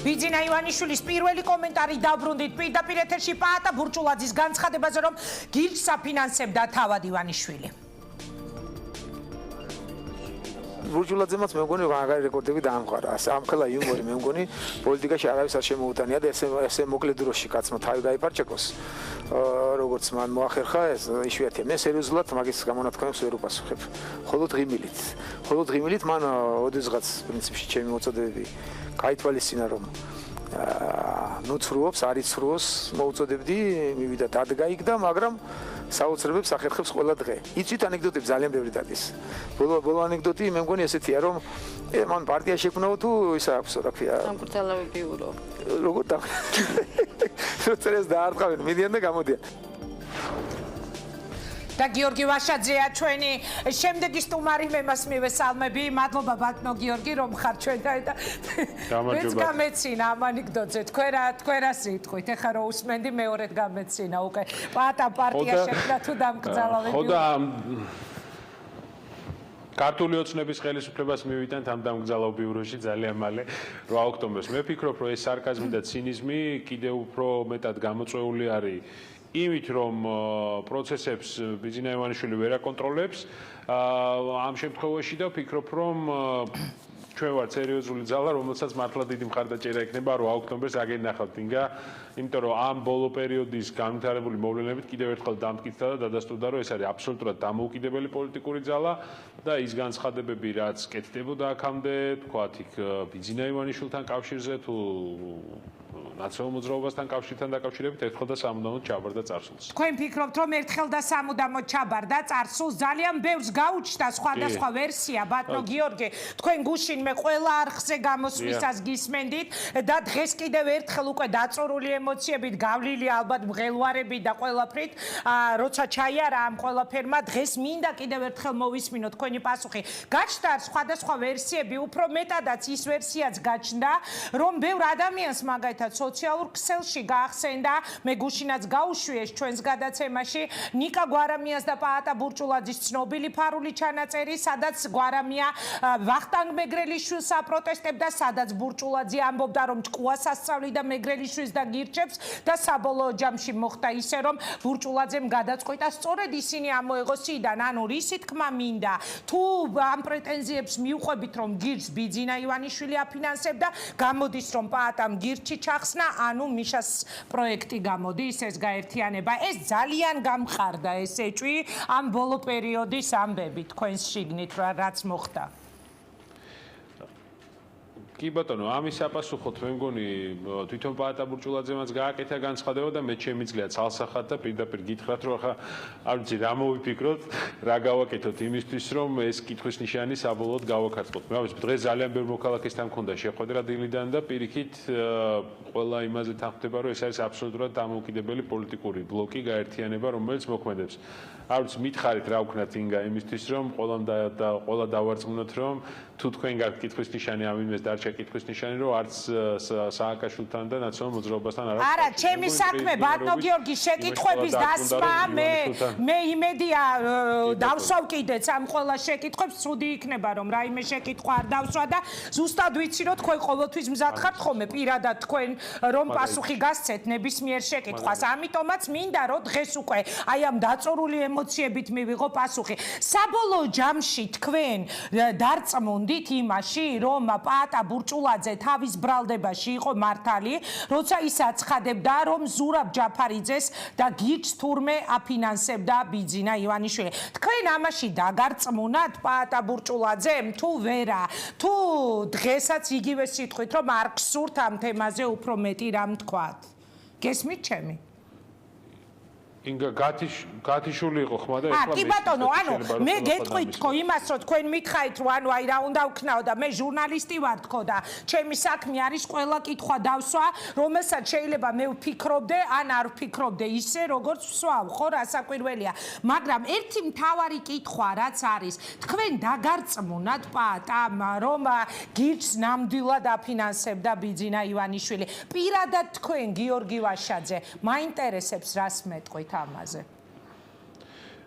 ბიძინა ივანიშვილის პირველი კომენტარი დაბრუნდით პირდაპირ ეთერში პაატა ბურჭულაძის განცხადებაზე, რომ გირჩს აფინანსებდა თავად ივანიშვილი. ბურჭულაძემაც მე მგონი მაგარი რეკორდები დაამყარა. ამხელა იუმორი მე მგონი პოლიტიკაში არავის არ შემოუტანია და ესე მოკლე დროში კაცმა თავი გაიფარჩეკოს. როგორც მან მოახერხა ეს იშვიათია. მე სერიოზულად მაგის გამონათქვამებს ვერ უპასუხებ. მხოლოდ ღიმილით მან ოდესღაც პრინციპში ჩემი მოწოდებები გაითვალისწინა რომ ნუ ცრუობს, არ იცრუოს მოუწოდებდი, მივიდა დადგაიგდა, მაგრამ საოცრებებს ახერხებს ყველა დღე. იცით ანეკდოტები ძალიან ბევრი დადის. ბოლო ანეკდოტი მე მგონი ესეთია, რომ მან პარტია შექმნაო თუ ისა აქვს, რა ქვია. დამკრძალავები ურო. როგორ როწერეს დაარტყავენ, მიდიან და გამოდიან. და გიორგი ვაშაძეა ჩვენი შემდეგი სტუმარი, მე მას მივესალმები. მადლობა ბატონო გიორგი, რომ ხარ ჩვენთან და მეც გამეცინა ამ ანეკდოტზე. თქვენ რა სიტყვით? ეხლა რო უსმენდი მეორედ გამეცინა უკვე. პაატა პარტია შექმნა თუ დამკრძალავები. ხო და ქართული ოცნების ხელისუფლებას მივიტანთ ამ დამკრძალავ ბიუროში ძალიან მალე 8 ოქტომბერს. მე ვფიქრობ, რომ ეს სარკაზმი და ცინიზმი კიდევ უფრო მეტად გამოწვეული არის იმით, რომ პროცესებს ბიძინა ივანიშვილი ვერ აკონტროლებს ამ შემთხვევაში და ვფიქრობ, რომ ჩვენ ვართ სერიოზული ძალა, რომელსაც მართლა დიდი მხარდაჭერა ექნება 8 ოქტომბერს აგენახავთ ინგა, იმიტომ რომ ამ ბოლო პერიოდის განვითარებული მოვლენებით კიდევ ერთხელ დამტკიცდა და დადასტურდა, რომ ეს არის აბსოლუტურად დამოუკიდებელი პოლიტიკური ძალა და ის განცხადებები, რაც კეთდებოდა აქამდე, თქვათ იქ ბიძინა ივანიშვილთან კავშირზე თუ ნაციონალურ მოძრაობასთან კავშირთან დაკავშირებით ერთხელ და სამუდამოდ ჩაბარდა წარსულს. თქვენ ფიქრობთ, რომ ერთხელ და სამუდამოდ ჩაბარდა წარსულს? ძალიან ბევრს გაუჩნდა სხვადასხვა ვერსია, ბატონო გიორგი. თქვენ გუშინ მე ყველა არხზე გამოსვლისას გისმენდით და დღეს კიდევ ერთხელ უკვე დაწორული ემოციებით, გავლილი ალბათ მღელვარებით და ყველაფრით, როცა ჩაიარა ამ ყველაფერმა, დღეს მინდა კიდევ ერთხელ მოვისმინო თქვენი პასუხი. გაჩნდა სხვადასხვა ვერსიები, უფრო მეტადაც ის ვერსიაც გაჩნდა, რომ ბევრ ადამიანს მაგალითად სოციალურ ქსელში გაახსენდა, მე გუშინაც გაუშვიეს ჩვენს გადაცემაში, ნიკა გვარამიას და პაატა ბურჭულაძის ცნობილი ფარული ჩანაწერი, სადაც გვარამია ვახტანგ მეგრელიშვილს აპროტესტებდა, სადაც ბურჭულაძე ამბობდა, რომ ჭკუას ასწავლიდა მეგრელიშვილს და გირჩევს და საბოლოო ჯამში მოხდა ისე, რომ ბურჭულაძემ გადაწყვიტა სწორედ ისინი ამოეღო სიდან. ანუ რისი თქმა მინდა? თუ ამ პრეტენზიებს მიუყვებით, რომ გირჩს ბიძინა ივანიშვილი აფინანსებდა, გამოდის, რომ პაატამ გირჩი ჩახსნა, ანუ მიშას პროექტი გამოდის, ეს გაერთიანება. ეს ძალიან გამხარდა, ეს ეჭვი ამ ბოლო პერიოდის ამბები თქვენს შიგნით, რაც მოხდა. კი ბატონო, ამის აპასუხოთ მე მგონი თვითონ პაატა ბურჭულაძემაც გააკეთა განცხადება და მე შემიძლია ცალსახად და პირდაპირ გითხრათ, რომ ახლა არ ვიცი რა მოვიფიქროთ, რა გავაკეთოთ იმისთვის, რომ ეს კითხვის ნიშანი საბოლოოდ გავაკარწყოთ. მე ვიცი, დღეს ძალიან ბევრ მოქალაქესთან მქონდა შეხვედრა დილიდან და პირიქით ყველა იმაზე თანხმდება, რომ ეს არის აბსოლუტურად დამოუკიდებელი პოლიტიკური ბლოკი, გაერთიანება, რომელიც მოქმედებს. არ ვიცი, მითხარით რა ვქნათ ინგა იმისთვის, რომ ყველა დავარწმუნოთ, რომ თუ თქვენ გაქვთ კითხვის ნიშანი ამ იმეს დარჩა კითხვის ნიშანი, რომ არც სააკაშვილთან და ნაციონალურ მოძრაობასთან არ აქვს. არა, ჩემი საქმე ბატონო გიორგი შეკითხვების დასმა, მე იმედია დავსვავ კიდეც ამ ყველა შეკითხვებს, ცუდი იქნება რომ რაიმე შეკითხვა არ დავსვა და ზუსტად ვიცი რომ თქვენ ყოველთვის მზად ხართ ხოლმე პირადად თქვენ რომ პასუხი გასცეთ ნებისმიერ შეკითხვას. ამიტომაც მინდა რომ დღეს უკვე აი ამ დაწორული ემოციებით მივიღო პასუხი. საბოლოო ჯამში თქვენ დარწმუნდით იმაში, რომ პაატა ბურჭულაძე თავის ბრალდებაში იყო მართალი, როცა ის აცხადებდა, რომ ზურაბ ჯაფარიძეს და გირჩს თურმე აფინანსებდა ბიძინა ივანიშვილი. თქვენ ამაში დაგარწმუნათ პაატა ბურჭულაძემ თუ ვერა? თუ დღესაც იგივე სიტყვით, რომ არ გსურთ ამ თემაზე უფრო მეტი რამ თქვათ? გესმით ჩემი? ინგა გათიშული იყო ხმა და ეხლა კი ბატონო, ანუ მე გეტყვით თქო იმას, რომ თქვენ მითხარით, რომ ანუ აი რა უნდა ვქნაო და მე ჟურნალისტი ვარ თქო და ჩემი საქმე არის ყველა კითხვა დავსვა, რომელსაც შეიძლება მე ვფიქრობდე, ან არ ვფიქრობდე ისე, როგორც ვსვავ, ხო, რასაკვირველია. მაგრამ ერთი მთავარი კითხვა რაც არის, თქვენ დაგარწმუნათ პაატამ, რომ გირჩს ნამდვილად აფინანსებდა ბიძინა ივანიშვილი. პირადად თქვენ გიორგი ვაშაძე, მაინტერესებს რას მეტყვით ამაზე.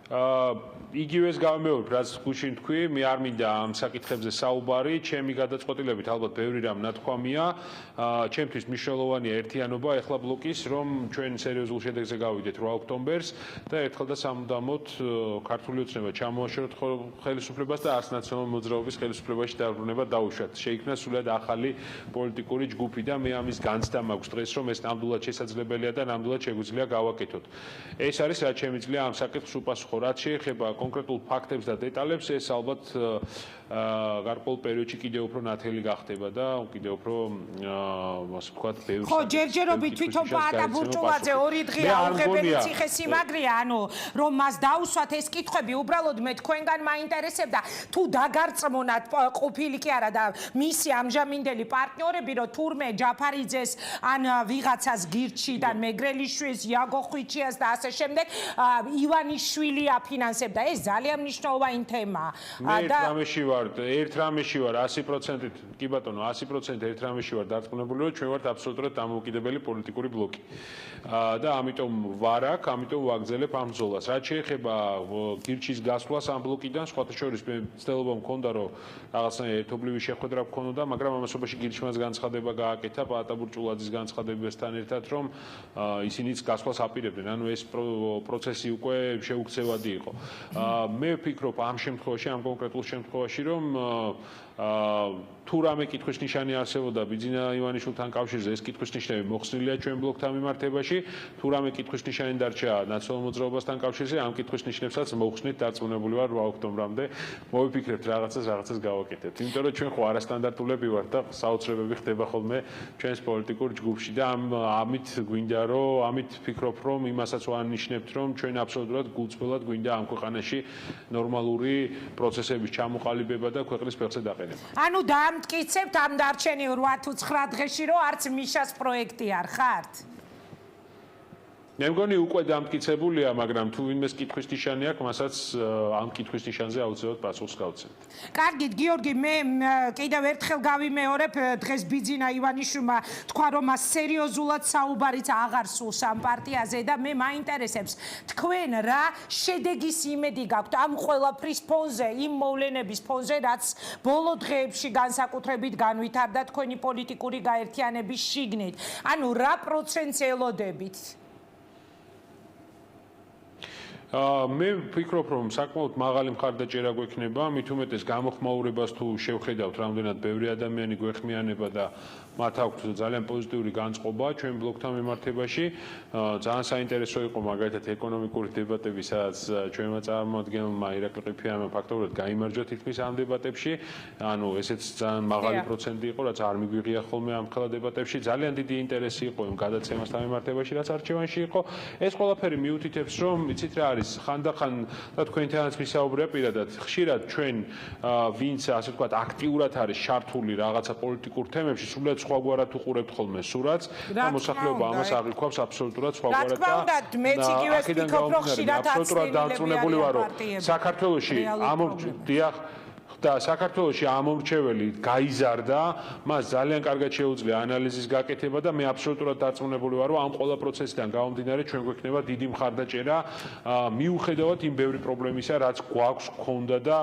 იგივეს გავიმეორებ, რაც გუშინ თქვი, მე არ მინდა ამ საკითხებზე საუბარი, ჩემი გადაწყვეტილებით ალბათ ბევრი რამ ნათქვამია, ჩემთვის მნიშვნელოვანია ერთიანობა ეხლა ბლოკის, რომ ჩვენ სერიოზულ შედეგზე გავიდეთ 8 ოქტომბერს და ერთხელ და სამუდამოდ ქართული ოცნება ჩამოაშოროთ ხელისუფლებას და არც ნაციონალური მოძრაობის ხელისუფლებაში დაბრუნება დაუშვათ. შეიქმნა სულად ახალი პოლიტიკური ჯგუფი და მე ამის განცდა მაქვს დღეს, რომ ეს ნამდვილად შესაძლებელია და ნამდვილად შეგვიძლია გავაკეთოთ. ეს არის რაც შემიძლია ამ საკითხს უპასუხო. რაც შეეხება კონკრეტულ ფაქტებს და დეტალებს, ეს ალბათ გარკვეულ პერიოდში კიდევ უფრო ნათელი გახდება და კიდევ უფრო ასე ვთქვათ, ბევრი ხო, ჯერჯერობით თვითონ პაატა ბურჭულაძე 2 დღეა აუღებელი ციხესიმაგრეა, ანუ რომ მას დაუსვათ ეს კითხვები, უბრალოდ მე თქვენგან მაინტერესებდა, თუ დაგარწმუნათ ყოფილი კი არა და მისი ამჟამინდელი პარტნიორები, რომ თურმე ჯაფარიძეს ან ვიღაცას გირჩიდან მეგრელიშვილს, იაგო ხვიჩიას და ასე შემდეგ, ივანიშვილი აფინანსებდა. ეს ძალიან მნიშვნელოვანი თემაა. ერთ რამეში ვარ 100%-ით, კი ბატონო, 100% ერთ რამეში ვარ დარწმუნებული, რომ ჩვენ ვართ აბსოლუტურად დამოუკიდებელი პოლიტიკური ბლოკი. და ამიტომ ვარ აქ, ამიტომ ვაგრძელებ ამ ბრძოლას. რაც შეეხება გირჩის გასვლას ამ ბლოკიდან, სხვათა შორის მე ცდილობა მქონდა, რომ რაღაცნაირი ერთობლივი შეხვედრა გქონოდა, მაგრამ ამასობაში გირჩმას განცხადება გააკეთა პაატა ბურჭულაძის განცხადებასთან ერთად, რომ ისინიც გასვლას აპირებდნენ. ანუ ეს პროცესი უკვე შეუქცევადი იყო. მე ვფიქრობ ამ შემთხვევაში, ამ კონკრეტულ შემთხვევაში, რომ თუ რამე კითხვის ნიშანი არსებობდა ბიძინა ივანიშვილთან კავშირზე, ეს კითხვის ნიშნები მოხსნილია ჩვენ ბლოკთან მიმართებაში, თუ რამე კითხვის ნიშანი დარჩა ნაციონალურ მოძრაობასთან კავშირზე, ამ კითხვის ნიშნებსაც მოხსნით, დარწმუნებული ვარ 8 ოქტომბრამდე მოვიფიქრებთ რაღაცას გავაკეთებთ. იმიტომ რომ ჩვენ ხო არასტანდარტულები ვართ და საოცრებები ხდება ხოლმე ჩვენს პოლიტიკურ ჯგუფში და ამით გვინდა რომ ამით ვფიქრობ რომ იმასაც ვანიშნებთ რომ ჩვენ აბსოლუტურად გულწრფელად გვინდა ამ ქვეყანაში ნორმალური პროცესების ჩამოყალიბება და ქვეყნის ფეხზე დაყენება. ანუ დამტკიცებთ ამ დარჩენილ 8 თუ 9 დღეში, რომ არც მიშას პროექტი არ ხართ? მე მგონი უკვე დამტკიცებულია, მაგრამ თუ ვინმეს კითხვის ნიშანი აქვს, მასაც ამ კითხვის ნიშანზე აუცილებლად პასუხს გავცემთ. კარგით, გიორგი, მე კიდევ ერთხელ გავიმეორებ, დღეს ბიძინა ივანიშვილმა თქვა, რომ მას სერიოზულად საუბარიც აღარ სულს ამ პარტიაზე და მე მაინტერესებს, თქვენ რა შედეგის იმედი გაქვთ ამ ყველაფრის ფონზე, იმ მოვლენების ფონზე, რაც ბოლო დღეებში განსაკუთრებით განვითარდა თქვენი პოლიტიკური გაერთიანების შიგნით. ანუ რა პროცენტს ელოდებით? მე ვფიქრობ, რომ საკმაოდ მაღალი მხარდაჭერა გვექნება, მით უმეტეს გამოხმაურებას თუ შევხედავთ, რამდენად ბევრი ადამიანი გვეხმიანება და მათ აქვთ ძალიან პოზიტიური განწყობა ჩვენ ბლოკთან მიმართებაში. ძალიან საინტერესო იყო მაგალითად ეკონომიკური დებატები, სადაც ჩვენმა წარმომადგენელმა ირაკლი ყიფიანმა ფაქტობრივად გაიმარჯვა თითქმის ამ დებატებში. ანუ ესეც ძალიან მაღალი პროცენტი იყო, რაც არ მიგვიღია ხოლმე ამ ხელა დებატებში. ძალიან დიდი ინტერესი იყო იმ გადაცემასთან მიმართებაში, რაც არჩევანში იყო. ეს ყველაფერი მიუთითებს, რომ იცით რა არის, ხანდახან და თქვენთანაც ვისაუბრია პირადად, ხშირად ჩვენ ვინც ასე ვთქვათ აქტიურად არის ჩართული რაღაცა პოლიტიკურ თემებში, სულად სხვაგვარად უყურებთ ხოლმე სურათს და მოსახლეობა ამას აღიქვამს აბსოლუტურად სხვაგვარად და აბსოლუტურად დარწმუნებული ვარ, რომ საქართველოში და საქართველოში ამომრჩეველი გაიზარდა, მას ძალიან კარგად შეუძლია ანალიზის გაკეთება და მე აბსოლუტურად დარწმუნებული ვარ, რომ ამ ყველა პროცესიდან გამომდინარე ჩვენ გვექნება დიდი მხარდაჭერა, მიუხედავად იმ ბევრი პრობლემისა, რაც გვაქვს გქონდა და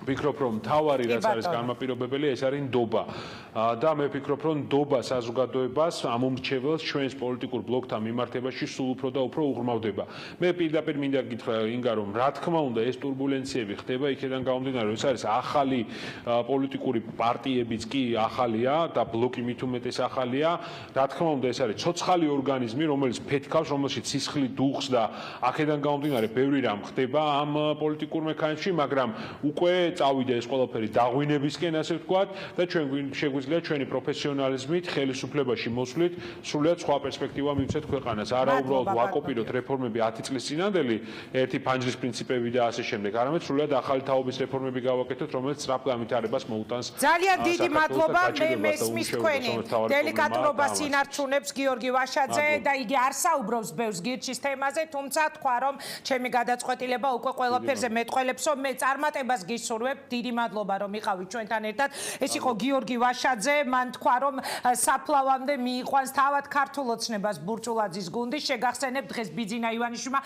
ვფიქრობ, რომ თავარი რაც არის გამაპირობებელი, ეს არის ნდობა. და მე ვფიქრობ, რომ ნდობა საზოგადოებას ამომრჩეველს ჩვენს პოლიტიკურ ბლოკთან მიმართებაში სულ უფრო და უფრო უღრმავდება. მე პირდაპირ მინდა გითხრა ინგა, რომ რა თქმა უნდა ეს ტურბულენციები ხდება იქიდან გამომდინარე, რომ ეს არის ახალი პოლიტიკური პარტიებიც კი ახალია და ბლოკი მით უმეტეს ახალია. რა თქმა უნდა ეს არის ცოცხალი ორგანიზმი, რომელიც ფეთქავს, რომელშიც სისხლი დუხს და აქედან გამომდინარე ბევრი რამ ხდება ამ პოლიტიკურ მექანიზმში, მაგრამ უკვე წავიდა ეს ყველაფერი დაღვინებისკენ, ასე ვთქვათ, და ჩვენ შეგვიძლია ჩვენი პროფესიონალიზმით ხელისუფლებაში მოსვლით სრულიად სხვა პერსპექტივა მივცეთ ქვეყანას. არა უბრალოდ ვაკოპიროთ რეფორმები 10 წლის წინანდელი, ერთი ფანჯრის პრინციპები და ასე შემდეგ, არამედ სრულიად ახალი თაობის რეფორმები გავაკეთოთ, რომელიც სწრაფ განვითარებას მოუტანს. ძალიან დიდი მადლობა, მე მესმის თქვენი დელიკატურობას ინარჩუნებს გიორგი ვაშაძე და იგი არ საუბრობს ბევრს გირჩის თემაზე, თუმცა თქვა, რომ ჩემი გადაწყვეტილება უკვე ყველაფერზე მეტყველებს, რომ მე წარმატებას გისურვებ. დიდი მადლობა, რომ იყავით ჩვენთან ერთად. ეს იყო გიორგი ვაშაძე, მან თქვა, რომ საფლავამდე მიიყვანს თავად ქართულ ოცნებას ბურჭულაძის გუნდი. შეგახსენებთ დღეს ბიძინა ივანიშვილმა